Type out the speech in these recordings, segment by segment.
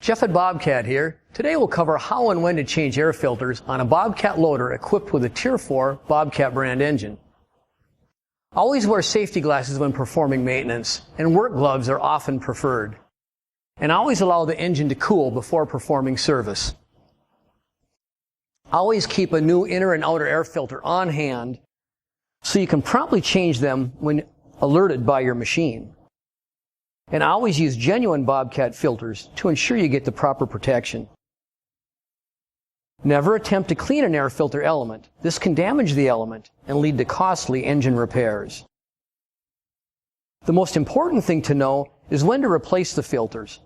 Jeff at Bobcat here. Today we'll cover how and when to change air filters on a Bobcat loader equipped with a Tier 4 Bobcat brand engine. Always wear safety glasses when performing maintenance, and work gloves are often preferred. And always allow the engine to cool before performing service. Always keep a new inner and outer air filter on hand so you can promptly change them when alerted by your machine. And always use genuine Bobcat filters to ensure you get the proper protection. Never attempt to clean an air filter element. This can damage the element and lead to costly engine repairs. The most important thing to know is when to replace the filters.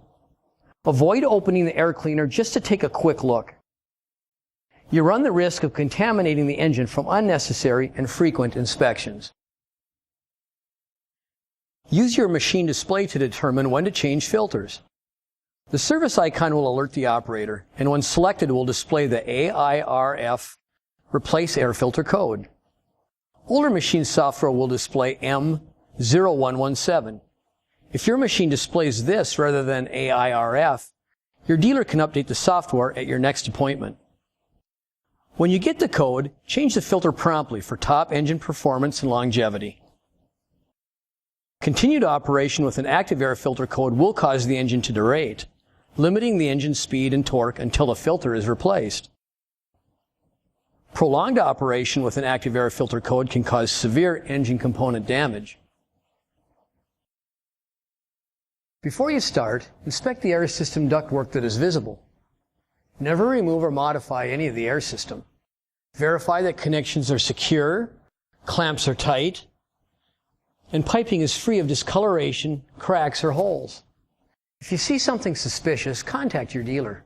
Avoid opening the air cleaner just to take a quick look. You run the risk of contaminating the engine from unnecessary and frequent inspections. Use your machine display to determine when to change filters. The service icon will alert the operator, and when selected will display the AIRF Replace Air Filter code. Older machine software will display M0117. If your machine displays this rather than AIRF, your dealer can update the software at your next appointment. When you get the code, change the filter promptly for top engine performance and longevity. Continued operation with an active air filter code will cause the engine to derate, limiting the engine's speed and torque until the filter is replaced. Prolonged operation with an active air filter code can cause severe engine component damage. Before you start, inspect the air system ductwork that is visible. Never remove or modify any of the air system. Verify that connections are secure, clamps are tight, and piping is free of discoloration, cracks, or holes. If you see something suspicious, contact your dealer.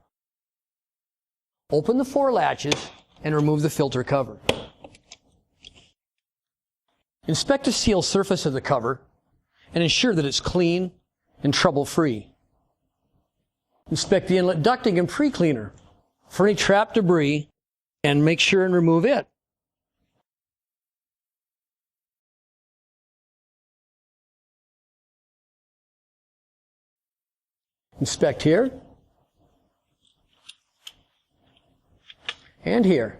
Open the 4 latches and remove the filter cover. Inspect the seal surface of the cover and ensure that it's clean and trouble-free. Inspect the inlet ducting and pre-cleaner for any trapped debris and make sure and remove it. Inspect here and here.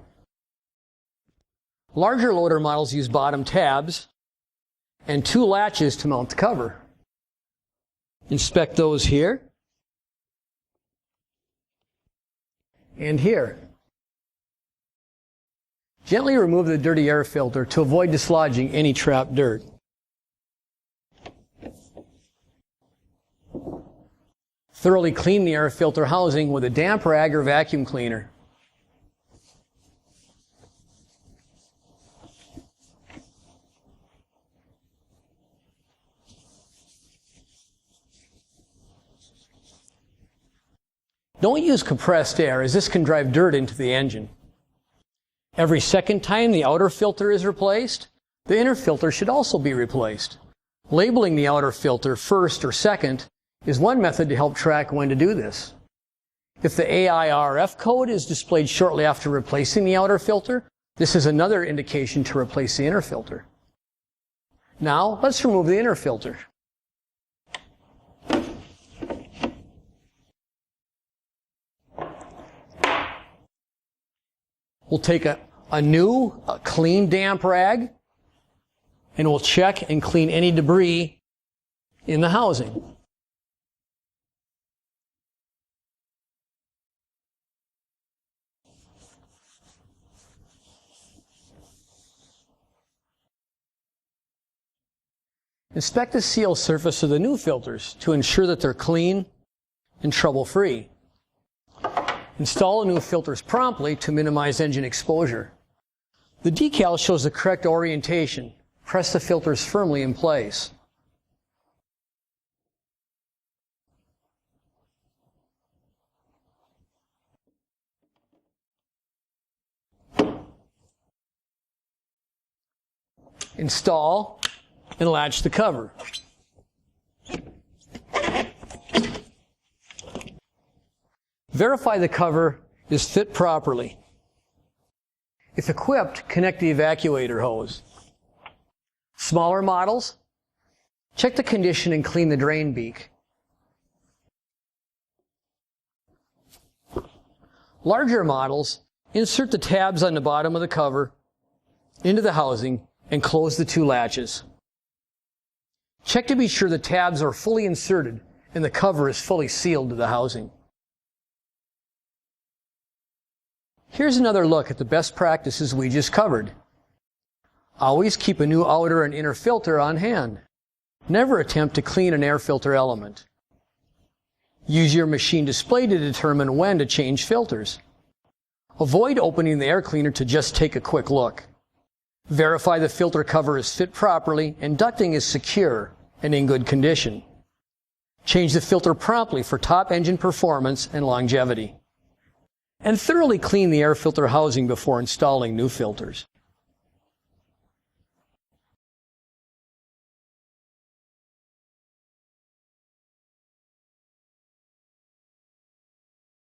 Larger loader models use bottom tabs and 2 latches to mount the cover. Inspect those here and here. Gently remove the dirty air filter to avoid dislodging any trapped dirt. Thoroughly clean the air filter housing with a damp rag or vacuum cleaner. Don't use compressed air, as this can drive dirt into the engine. Every second time the outer filter is replaced, the inner filter should also be replaced. Labeling the outer filter first or second is one method to help track when to do this. If the AIRF code is displayed shortly after replacing the outer filter, this is another indication to replace the inner filter. Now, let's remove the inner filter. We'll take a new, clean, damp rag, and we'll check and clean any debris in the housing. Inspect the seal surface of the new filters to ensure that they're clean and trouble-free. Install the new filters promptly to minimize engine exposure. The decal shows the correct orientation. Press the filters firmly in place. Install and latch the cover. Verify the cover is fit properly. If equipped, connect the evacuator hose. Smaller models, check the condition and clean the drain beak. Larger models insert the tabs on the bottom of the cover into the housing and close the two latches. Check to be sure the tabs are fully inserted and the cover is fully sealed to the housing. Here's another look at the best practices we just covered. Always keep a new outer and inner filter on hand. Never attempt to clean an air filter element. Use your machine display to determine when to change filters. Avoid opening the air cleaner to just take a quick look. Verify the filter cover is fit properly and ducting is secure and in good condition. Change the filter promptly for top engine performance and longevity. And thoroughly clean the air filter housing before installing new filters.